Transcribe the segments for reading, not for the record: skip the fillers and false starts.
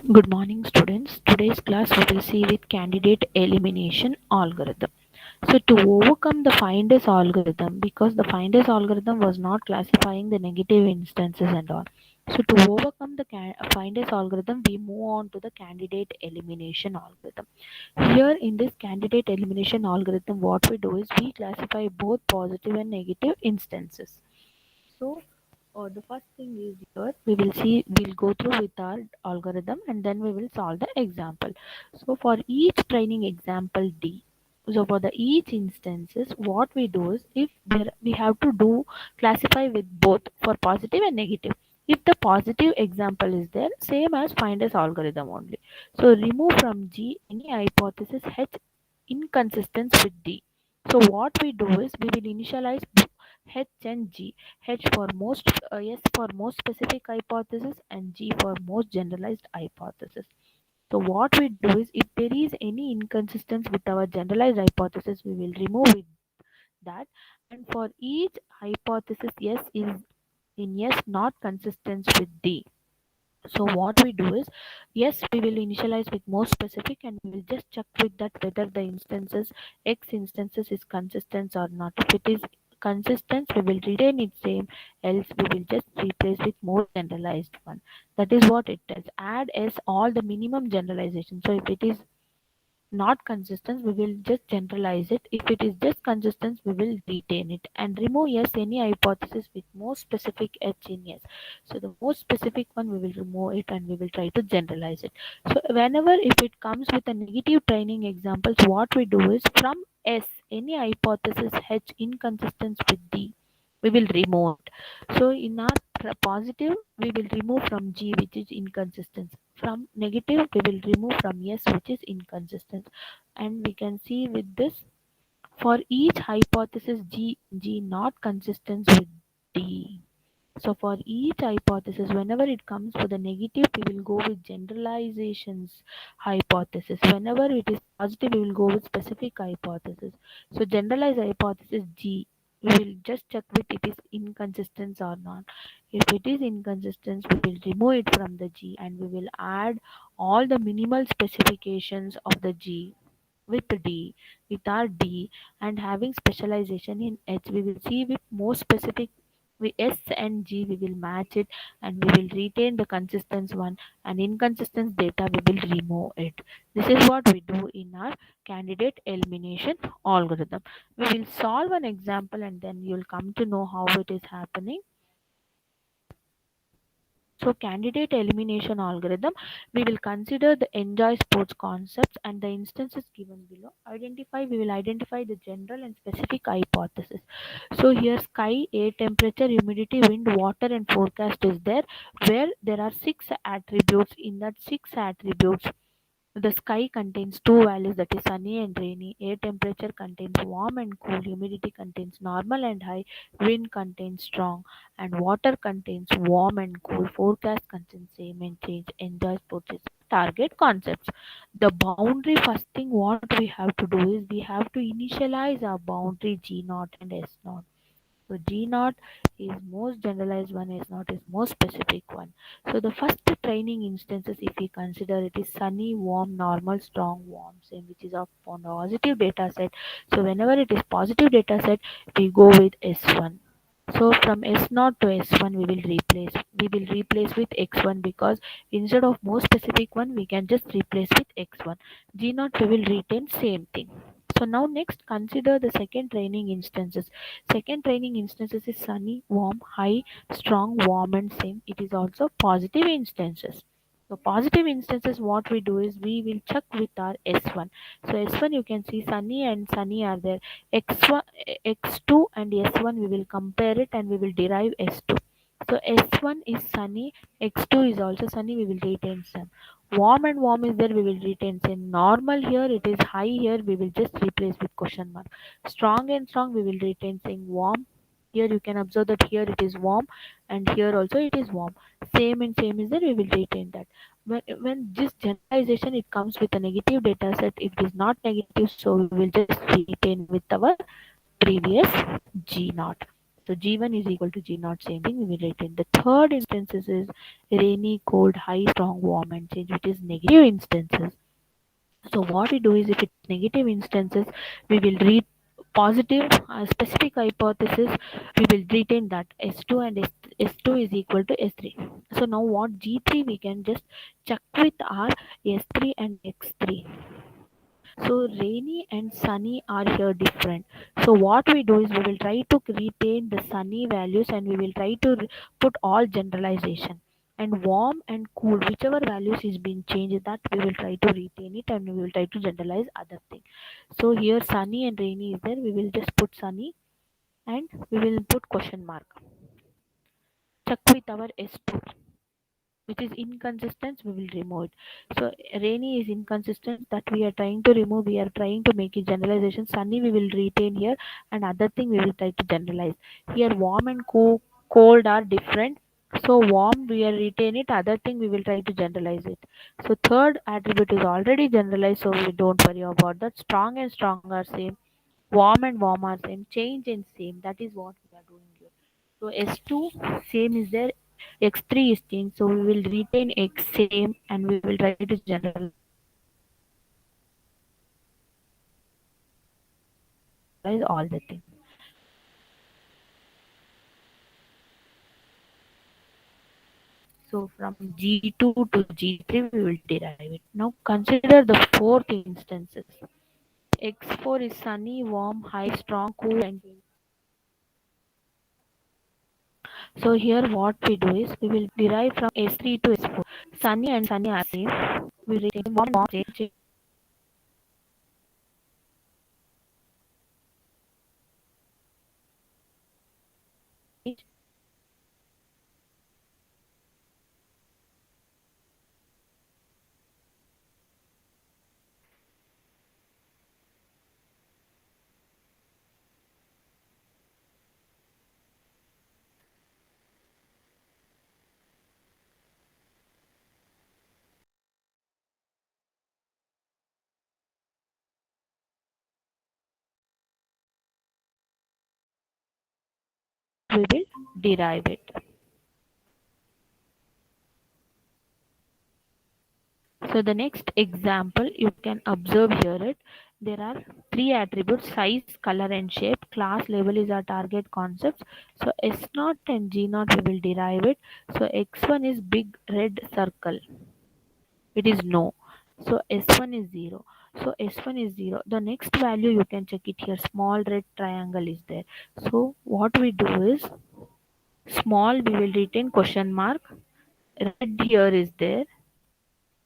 Good morning, students. Today's class we will see with candidate elimination algorithm. So, to overcome the finders algorithm, because the finders algorithm was not classifying the negative instances and all. So, to overcome the finders algorithm, we move on to the candidate elimination algorithm. Here, in this candidate elimination algorithm, what we do is we classify both positive and negative instances. So, the first thing is here we will see we'll go through with our algorithm and then we will solve the example. So for each training example D, so for the each instances, what we do is if there we have to do classify with both for positive and negative. If the positive example is there, same as finders algorithm only. So remove from G any hypothesis H inconsistent with D. So what we do is we will initialize H and G. H for most, S for most specific hypothesis, and G for most generalized hypothesis. So what we do is if there is any inconsistency with our generalized hypothesis, we will remove it that. And for each hypothesis, S is in S not consistent with D. So what we do is, yes, we will initialize with more specific and we will just check with that whether the instances, X instances is consistent or not. If it is consistent, we will retain it same, else we will just replace with more generalized one. That is what it does. Add S all the minimum generalization. So if it is not consistent, we will just generalize it. If it is just consistent, we will retain it and remove yes any hypothesis with more specific h in yes. So the most specific one we will remove it and we will try to generalize it. So whenever if it comes with a negative training examples, what we do is from s any hypothesis h inconsistent with d, we will remove it. So in our positive, we will remove from G, which is inconsistent. From negative, we will remove from S, which is inconsistent. And we can see with this, for each hypothesis G not consistent with D. So for each hypothesis, whenever it comes for the negative, we will go with generalizations hypothesis. Whenever it is positive, we will go with specific hypothesis. So generalized hypothesis G, we will just check with it is inconsistent or not. If it is inconsistent, we will remove it from the G and we will add all the minimal specifications of the G with D, with our D, and having specialization in H, we will see with more specific with S and G we will match it and we will retain the consistent one, and inconsistent data we will remove it. This is what we do in our candidate elimination algorithm. We will solve an example and then you'll come to know how it is happening. So candidate elimination algorithm, we will consider the enjoy sports concepts and the instances given below. We will identify the general and specific hypothesis. So here sky, air temperature, humidity, wind, water and forecast is there, where there are six attributes. In that six attributes, the sky contains two values, that is sunny and rainy. Air temperature contains warm and cool. Humidity contains normal and high. Wind contains strong. And water contains warm and cool. Forecast contains same and change. Enjoy sports is target concepts. The boundary, first thing what we have to do is we have to initialize our boundary G naught and S naught. So G naught is most generalized one, S naught is most specific one. So the first training instances, if we consider it is sunny, warm, normal, strong, warm, same, which is of on a positive data set. So whenever it is positive data set, we go with S1. So from S0 to S1 we will replace with X1, because instead of more specific one we can just replace with X1. G0 we will retain same thing. So now next consider the second training instances. Second training instances is sunny, warm, high, strong, warm and same. It is also positive instances. So positive instances, what we do is we will check with our S1. So S1 you can see sunny and sunny are there. X1, X2 and S1 we will compare it and we will derive S2. So S1 is sunny, X2 is also sunny, we will retain some. Warm and warm is there, we will retain same. Normal here, it is high here, we will just replace with question mark. Strong and strong, we will retain saying warm. Here you can observe that here it is warm and here also it is warm. Same and same is there, we will retain that. When this generalization it comes with a negative data set, if it is not negative, so we will just retain with our previous G naught. So G1 is equal to G naught, same thing, we will retain. The third instances is rainy, cold, high, strong, warm, and change, which is negative instances. So what we do is, if it's negative instances, we will read positive specific hypothesis, we will retain that S2 and S2 is equal to S3. So now what G3 we can just check with our S3 and X3. So rainy and sunny are here different. So what we do is, we will try to retain the sunny values, and we will try to put all generalization. And warm and cool, whichever values is being changed, that we will try to retain it, and we will try to generalize other thing. So here sunny and rainy is there. We will just put sunny, and we will put question mark. Check with our S2, which is inconsistent, we will remove it. So rainy is inconsistent, that we are trying to remove, we are trying to make it generalization. Sunny we will retain here, and other thing we will try to generalize. Here warm and cold are different, so warm we are retain it, other thing we will try to generalize it. So third attribute is already generalized, so we don't worry about that. Strong and strong are same, warm and warm are same, change and same, that is what we are doing here. So S2 same is there, X3 is changed, so we will retain X same, and we will try to generalize all the things. So from G2 to G3 we will derive it. Now consider the fourth instances. X4 is sunny, warm, high, strong, cool, and so here what we do is, we will derive from S3 to S4. Sunny are same. We retain warm, change, we will derive it. So the next example you can observe here it, there are three attributes: size, color, and shape. Class level is our target concepts. So S naught and G naught we will derive it. So X1 is big red circle. It is no. So S1 is 0. So S1 is 0. The next value you can check it here. Small red triangle is there. So what we do is, small we will retain question mark. Red here is there,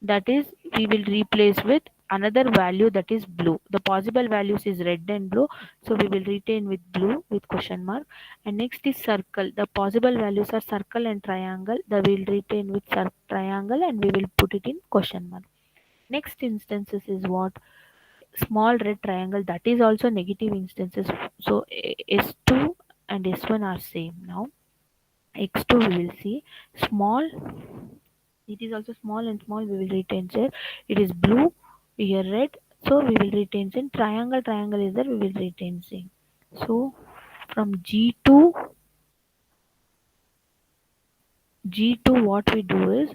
that is we will replace with another value, that is blue. The possible values is red and blue, so we will retain with blue with question mark. And next is circle. The possible values are circle and triangle, that we will retain with triangle, and we will put it in question mark. Next instances is what? Small red triangle, that is also negative instances. So S2 and S1 are same. Now X2 we will see small, it is also small, and small we will retain here. It is blue, here red, so we will retain in triangle is there, we will retain same. So from G2 what we do is,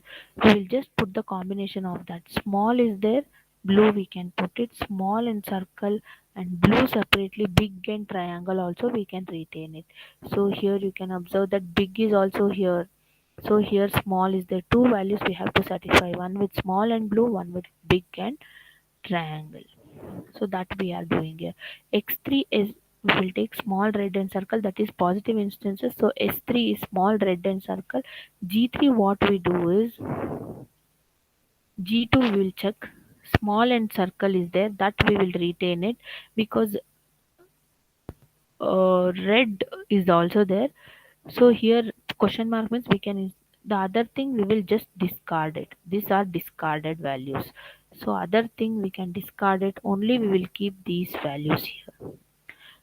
we will just put the combination of that. Small is there, blue we can put it, small and circle, and blue separately, big and triangle also we can retain it. So here you can observe that big is also here. So here small is there, two values we have to satisfy, one with small and blue, one with big and triangle. So that we are doing here. X3 is, we will take small red and circle, that is positive instances. So S3 is small red and circle. G3 what we do is, G2 we will check, small and circle is there, that we will retain it, because red is also there. So here question mark means we can, the other thing we will just discard it. These are discarded values. So other thing we can discard it, only we will keep these values here.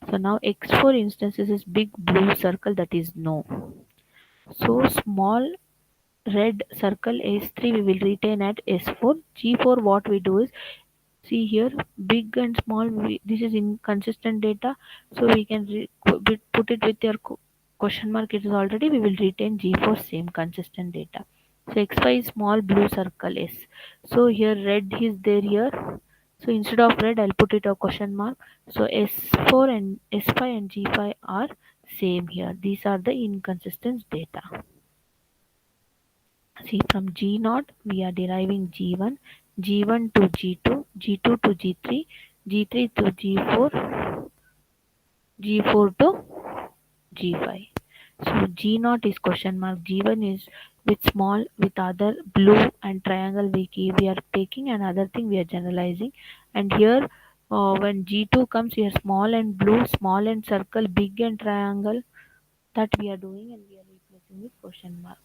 So now X4 instances is big blue circle, that is no. So small red circle S3 we will retain at S4. G4 what we do is, see here big and small, this is inconsistent data, so we can put it with your question mark it is already, we will retain G for same consistent data. So xy is small blue circle S. So here red is there here. So instead of red, I'll put it a question mark. So S4 and S5 and G5 are same here. These are the inconsistent data. See, from G0 we are deriving G1, G1 to G2, G2 to G3, G3 to G4, G4 to G5. So G0 is question mark, G1 is with small, with other blue and triangle we are taking, and other thing we are generalizing. And here when G2 comes here, small and blue, small and circle, big and triangle, that we are doing, and we are replacing with question mark.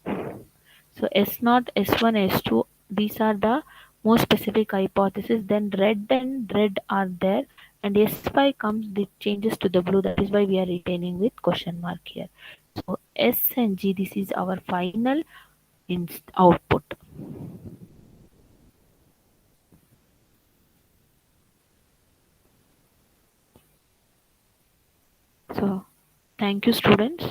So S0, S1, S2, these are the most specific hypothesis. Then red and red are there, and S5 comes, it changes to the blue. That is why we are retaining with question mark here. So S and G, this is our final output. So thank you, students.